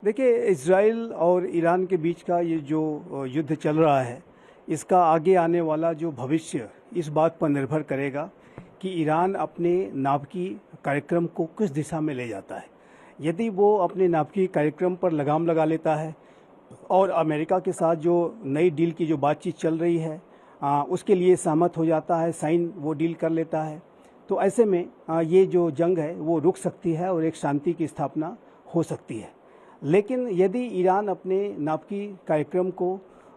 देखिए, इज़राइल और ईरान के बीच का ये जो युद्ध चल रहा है, इसका आगे आने वाला जो भविष्य इस बात पर निर्भर करेगा कि ईरान अपने नाभिकीय कार्यक्रम को किस दिशा में ले जाता है। यदि वो अपने नाभिकीय कार्यक्रम पर लगाम लगा लेता है और अमेरिका के साथ जो नई डील की जो बातचीत चल रही है उसके लिए सहमत हो जाता है, साइन वो डील कर लेता है, तो ऐसे में ये जो जंग है वो रुक सकती है और एक शांति की स्थापना हो सकती है। लेकिन यदि ईरान अपने नाभिकीय कार्यक्रम को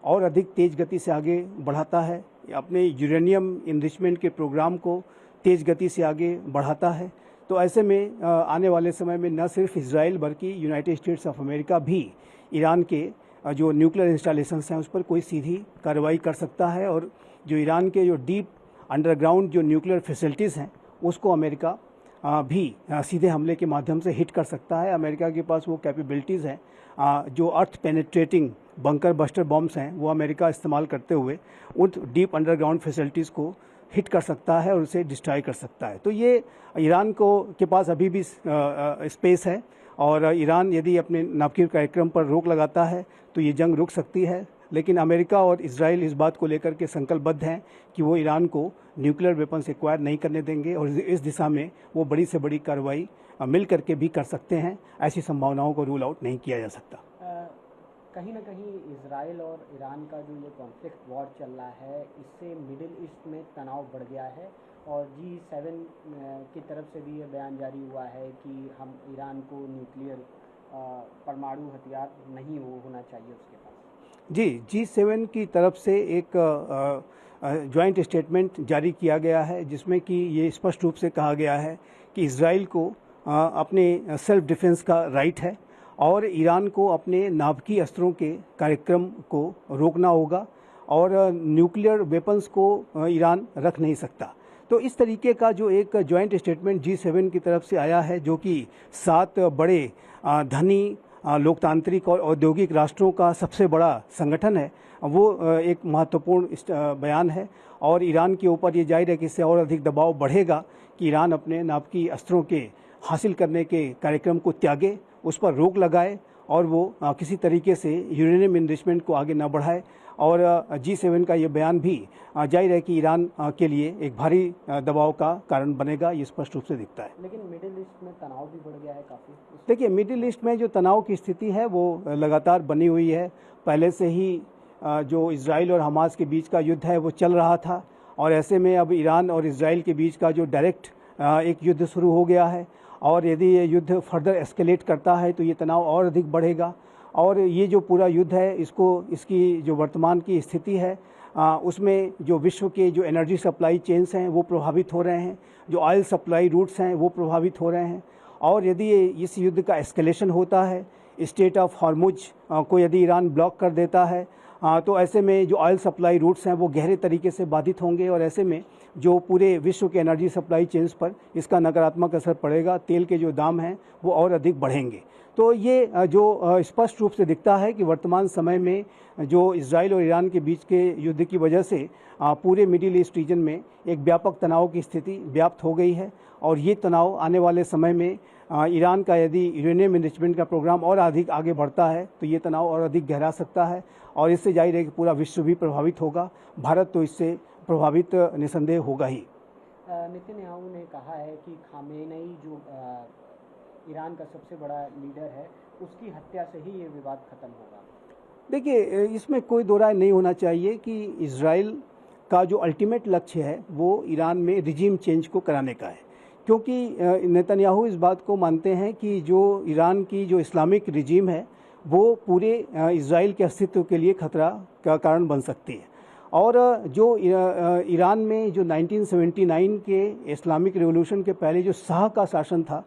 और अधिक तेज़ गति से आगे बढ़ाता है, अपने यूरेनियम इनरिचमेंट के प्रोग्राम को तेज़ गति से आगे बढ़ाता है, तो ऐसे में आने वाले समय में न सिर्फ इजराइल बल्कि यूनाइटेड स्टेट्स ऑफ अमेरिका भी ईरान के जो न्यूक्लियर इंस्टॉलेशंस हैं उस पर कोई सीधी कार्रवाई कर सकता है और जो ईरान के जो डीप अंडरग्राउंड जो न्यूक्लियर फैसिलिटीज़ हैं उसको अमेरिका भी सीधे हमले के माध्यम से हिट कर सकता है। अमेरिका के पास वो कैपेबिलिटीज़ हैं, जो अर्थ पेनिट्रेटिंग बंकर बस्टर बॉम्ब्स हैं वो अमेरिका इस्तेमाल करते हुए उन डीप अंडरग्राउंड फैसिलिटीज़ को हिट कर सकता है और उसे डिस्ट्रॉय कर सकता है। तो ये ईरान को के पास अभी भी स्पेस है और ईरान यदि अपने नाभिकीय कार्यक्रम पर रोक लगाता है तो ये जंग रुक सकती है। लेकिन अमेरिका और इजराइल इस बात को लेकर के संकल्पबद्ध हैं कि वो ईरान को न्यूक्लियर वेपन्स एक्वायर नहीं करने देंगे और इस दिशा में वो बड़ी से बड़ी कार्रवाई मिल करके भी कर सकते हैं। ऐसी संभावनाओं को रूल आउट नहीं किया जा सकता। कहीं ना कहीं इजराइल और ईरान का जो ये कॉन्फ्लिक्ट वॉर चल रहा है, इससे मिडिल ईस्ट में तनाव बढ़ गया है और G7 की तरफ से भी ये बयान जारी हुआ है कि हम ईरान को न्यूक्लियर परमाणु हथियार नहीं होना चाहिए उसके पास। जी, G7 की तरफ से एक जॉइंट स्टेटमेंट जारी किया गया है जिसमें कि ये स्पष्ट रूप से कहा गया है कि इजराइल को अपने सेल्फ डिफेंस का राइट है और ईरान को अपने नाभिकीय अस्त्रों के कार्यक्रम को रोकना होगा और न्यूक्लियर वेपन्स को ईरान रख नहीं सकता। तो इस तरीके का जो एक जॉइंट स्टेटमेंट G7 की तरफ से आया है, जो कि 7 बड़े धनी लोकतांत्रिक और औद्योगिक राष्ट्रों का सबसे बड़ा संगठन है, वो एक महत्वपूर्ण बयान है और ईरान के ऊपर ये जाहिर है कि इससे और अधिक दबाव बढ़ेगा कि ईरान अपने नाभिकीय अस्त्रों के हासिल करने के कार्यक्रम को त्यागे, उस पर रोक लगाए और वो किसी तरीके से यूरेनियम इनरिचमेंट को आगे न बढ़ाए। और G7 का ये बयान भी जाहिर है कि ईरान के लिए एक भारी दबाव का कारण बनेगा, ये स्पष्ट रूप से दिखता है। लेकिन मिडिल ईस्ट में तनाव भी बढ़ गया है काफ़ी। देखिए, मिडिल ईस्ट में जो तनाव की स्थिति है वो लगातार बनी हुई है। पहले से ही जो इजराइल और हमास के बीच का युद्ध है वो चल रहा था और ऐसे में अब ईरान और इजराइल के बीच का जो डायरेक्ट एक युद्ध शुरू हो गया है और यदि ये युद्ध फर्दर एस्केलेट करता है तो ये तनाव और अधिक बढ़ेगा और ये जो पूरा युद्ध है इसकी जो वर्तमान की स्थिति है उसमें जो विश्व के जो एनर्जी सप्लाई चेन्स हैं वो प्रभावित हो रहे हैं, जो ऑयल सप्लाई रूट्स हैं वो प्रभावित हो रहे हैं और यदि इस युद्ध का एस्केलेशन होता है, स्टेट ऑफ हॉर्मुज को यदि ईरान ब्लॉक कर देता है तो ऐसे में जो ऑयल सप्लाई रूट्स हैं वो गहरे तरीके से बाधित होंगे और ऐसे में जो पूरे विश्व के एनर्जी सप्लाई चेन्स पर इसका नकारात्मक असर पड़ेगा। तेल के जो दाम हैं वो और अधिक बढ़ेंगे। तो ये जो स्पष्ट रूप से दिखता है कि वर्तमान समय में जो इजराइल और ईरान के बीच के युद्ध की वजह से पूरे मिडिल ईस्ट रीजन में एक व्यापक तनाव की स्थिति व्याप्त हो गई है और ये तनाव आने वाले समय में ईरान का यदि यूरेनियम इनरिचमेंट का प्रोग्राम और अधिक आगे बढ़ता है तो ये तनाव और अधिक गहरा सकता है और इससे जाहिर है कि पूरा विश्व भी प्रभावित होगा। भारत तो इससे प्रभावित निसंदेह होगा ही। नेतन्याहू ने कहा है कि खामेनेई जो ईरान का सबसे बड़ा लीडर है उसकी हत्या से ही ये विवाद खत्म होगा। देखिए, इसमें कोई दो राय नहीं होना चाहिए कि इजराइल का जो अल्टीमेट लक्ष्य है वो ईरान में रिजीम चेंज को कराने का है, क्योंकि नेतन्याहू इस बात को मानते हैं कि जो ईरान की जो इस्लामिक रिजीम है वो पूरे इजराइल के अस्तित्व के लिए खतरा का कारण बन सकती है और जो ईरान में जो 1979 के इस्लामिक रिवॉल्यूशन के पहले जो शाह का शासन था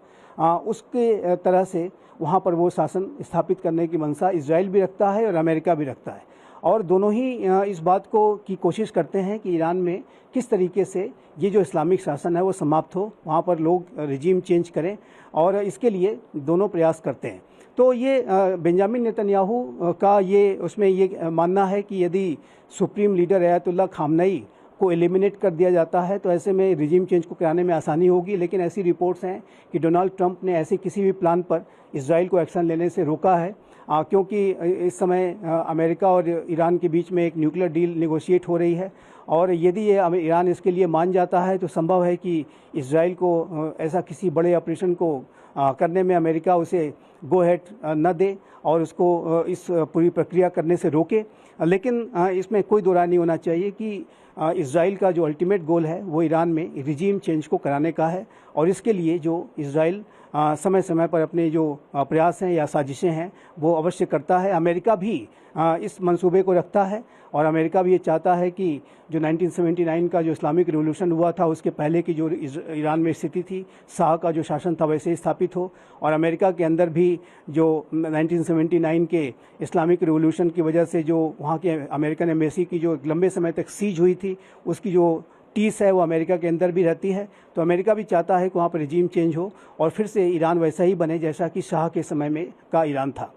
उसके तरह से वहाँ पर वो शासन स्थापित करने की मंशा इजराइल भी रखता है और अमेरिका भी रखता है और दोनों ही इस बात को की कोशिश करते हैं कि ईरान में किस तरीके से ये जो इस्लामिक शासन है वो समाप्त हो, वहाँ पर लोग रिजीम चेंज करें और इसके लिए दोनों प्रयास करते हैं। तो ये बेंजामिन नेतन्याहू का ये उसमें ये मानना है कि यदि सुप्रीम लीडर अयातुल्लाह खामनेई को एलिमिनेट कर दिया जाता है तो ऐसे में रिजीम चेंज को कराने में आसानी होगी। लेकिन ऐसी रिपोर्ट्स हैं कि डोनाल्ड ट्रंप ने ऐसे किसी भी प्लान पर इजराइल को एक्शन लेने से रोका है क्योंकि इस समय अमेरिका और ईरान के बीच में एक न्यूक्लियर डील नेगोशिएट हो रही है, और यदि ये ईरान इसके लिए मान जाता है तो संभव है कि इजराइल को ऐसा किसी बड़े ऑपरेशन को करने में अमेरिका उसे गो हेड न दे और उसको इस पूरी प्रक्रिया करने से रोके। लेकिन इसमें कोई दो राय नहीं होना चाहिए कि इजराइल का जो अल्टीमेट गोल है वो ईरान में रिजीम चेंज को कराने का है, और इसके लिए जो इजराइल समय समय पर अपने जो प्रयास हैं या साजिशें हैं वो अवश्य करता है। अमेरिका भी इस मंसूबे को रखता है, और अमेरिका भी ये चाहता है कि जो 1979 का जो इस्लामिक रिवॉल्यूशन हुआ था उसके पहले की जो ईरान में स्थिति थी, शाह का जो शासन था वैसे ही स्थापित हो, और अमेरिका के अंदर भी जो 1979 के इस्लामिक रिवॉल्यूशन की वजह से जो वहाँ के अमेरिकन एम्बेसी की जो लंबे समय तक सीज हुई थी उसकी जो टीस है वो अमेरिका के अंदर भी रहती है। तो अमेरिका भी चाहता है कि वहाँ पर रिजीम चेंज हो और फिर से ईरान वैसा ही बने जैसा कि शाह के समय में का ईरान था।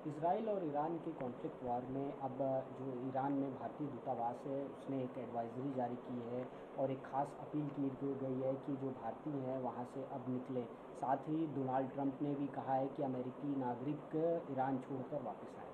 इजराइल और ईरान के कॉन्फ्लिक्ट वार में अब जो ईरान में भारतीय दूतावास है उसने एक एडवाइजरी जारी की है और एक खास अपील की गई है कि जो भारतीय हैं वहाँ से अब निकले। साथ ही डोनाल्ड ट्रंप ने भी कहा है कि अमेरिकी नागरिक ईरान छोड़कर वापस आए।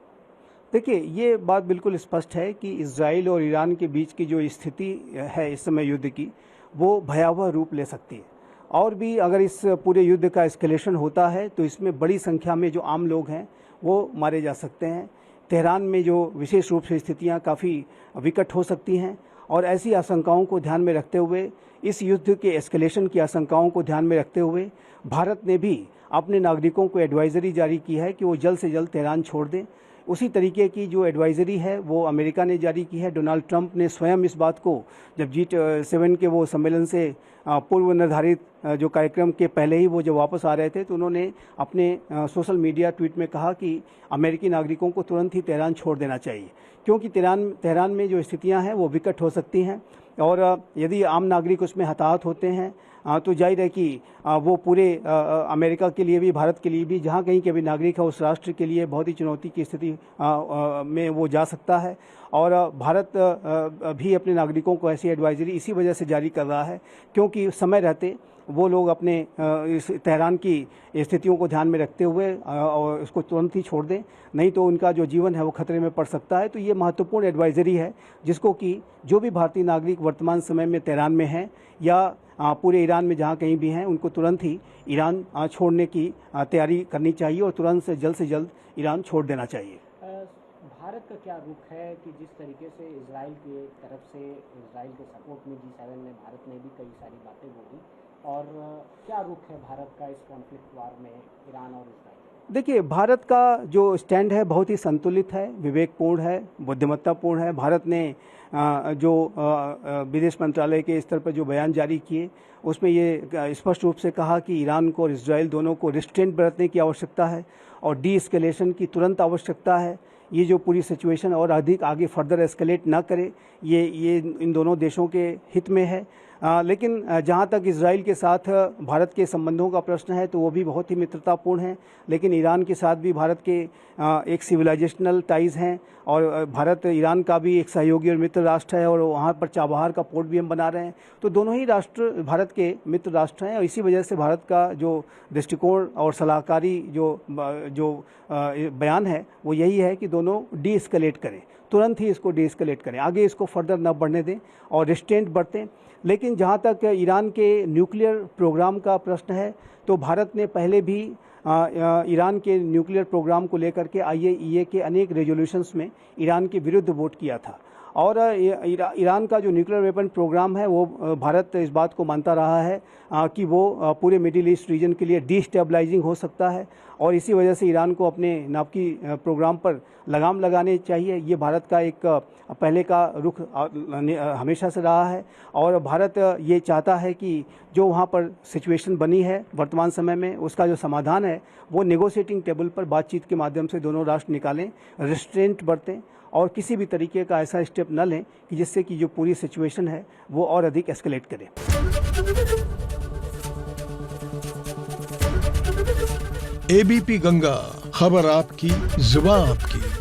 देखिए, ये बात बिल्कुल स्पष्ट है कि इजराइल और ईरान के बीच की जो स्थिति है इस समय युद्ध की, वो भयावह रूप ले सकती है, और भी अगर इस पूरे युद्ध का एस्केलेशन होता है तो इसमें बड़ी संख्या में जो आम लोग हैं वो मारे जा सकते हैं। तेहरान में जो विशेष रूप से स्थितियां काफ़ी विकट हो सकती हैं, और ऐसी आशंकाओं को ध्यान में रखते हुए, इस युद्ध के एस्केलेशन की आशंकाओं को ध्यान में रखते हुए भारत ने भी अपने नागरिकों को एडवाइजरी जारी की है कि वो जल्द से जल्द तेहरान छोड़ दें। उसी तरीके की जो एडवाइजरी है वो अमेरिका ने जारी की है। डोनाल्ड ट्रंप ने स्वयं इस बात को जब G7 के वो सम्मेलन से पूर्व निर्धारित जो कार्यक्रम के पहले ही वो जब वापस आ रहे थे तो उन्होंने अपने सोशल मीडिया ट्वीट में कहा कि अमेरिकी नागरिकों को तुरंत ही तेहरान छोड़ देना चाहिए, क्योंकि तेहरान में जो स्थितियां हैं वो विकट हो सकती हैं, और यदि आम नागरिक उसमें हताहत होते हैं तो जाहिर है कि वो पूरे अमेरिका के लिए भी, भारत के लिए भी, जहाँ कहीं के भी नागरिक है उस राष्ट्र के लिए बहुत ही चुनौती की स्थिति में वो जा सकता है। और भारत भी अपने नागरिकों को ऐसी एडवाइजरी इसी वजह से जारी कर रहा है क्योंकि समय रहते वो लोग अपने इस तेहरान की स्थितियों को ध्यान में रखते हुए और इसको तुरंत ही छोड़ दें, नहीं तो उनका जो जीवन है वो खतरे में पड़ सकता है। तो ये महत्वपूर्ण एडवाइजरी है जिसको कि जो भी भारतीय नागरिक वर्तमान समय में तेहरान में हैं या पूरे ईरान में जहाँ कहीं भी हैं उनको तुरंत ही ईरान छोड़ने की तैयारी करनी चाहिए और तुरंत से जल्द ईरान छोड़ देना चाहिए। भारत का क्या रुख है कि जिस तरीके से इजराइल की तरफ से, इजराइल के सपोर्ट में G7 में भारत ने भी कई सारी बातें बोली, और क्या रुख है भारत का इस कॉन्फ्लिक्ट वार में ईरान और इजराइल? देखिए, भारत का जो स्टैंड है बहुत ही संतुलित है, विवेकपूर्ण है, बुद्धिमत्तापूर्ण है। भारत ने जो विदेश मंत्रालय के स्तर पर जो बयान जारी किए उसमें ये स्पष्ट रूप से कहा कि ईरान को और इजराइल दोनों को रिस्ट्रेंट बरतने की आवश्यकता है और डी एस्केलेशन की तुरंत आवश्यकता है। ये जो पूरी सिचुएशन और अधिक आगे फर्दर एस्केलेट ना करे, ये इन दोनों देशों के हित में है। लेकिन जहाँ तक इजराइल के साथ भारत के संबंधों का प्रश्न है तो वो भी बहुत ही मित्रतापूर्ण है, लेकिन ईरान के साथ भी भारत के एक सिविलाइजेशनल टाइज़ हैं और भारत ईरान का भी एक सहयोगी और मित्र राष्ट्र है और वहाँ पर चाबहार का पोर्ट भी हम बना रहे हैं। तो दोनों ही राष्ट्र भारत के मित्र राष्ट्र हैं और इसी वजह से भारत का जो दृष्टिकोण और सलाहकारी जो बयान है वो यही है कि दोनों डी एस्केलेट करें, तुरंत ही इसको डी एस्केलेट करें, आगे इसको फर्दर न बढ़ने दें और रिस्ट्रेंट बरतें। लेकिन जहाँ तक ईरान के न्यूक्लियर प्रोग्राम का प्रश्न है तो भारत ने पहले भी ईरान के न्यूक्लियर प्रोग्राम को लेकर के IAEA के अनेक रेजोल्यूशंस में ईरान के विरुद्ध वोट किया था और ईरान का जो न्यूक्लियर वेपन प्रोग्राम है वो भारत इस बात को मानता रहा है कि वो पूरे मिडिल ईस्ट रीजन के लिए डिस्टेबलाइजिंग हो सकता है और इसी वजह से ईरान को अपने नाभिकी प्रोग्राम पर लगाम लगाने चाहिए। ये भारत का एक पहले का रुख हमेशा से रहा है और भारत ये चाहता है कि जो वहाँ पर सिचुएशन बनी है वर्तमान समय में उसका जो समाधान है वो नेगोशिएटिंग टेबल पर बातचीत के माध्यम से दोनों राष्ट्र निकालें, रिस्ट्रेंट बरतें और किसी भी तरीके का ऐसा स्टेप न लें कि जिससे कि जो पूरी सिचुएशन है वो और अधिक एस्केलेट करे। ABP गंगा, खबर आपकी, जुबान आपकी।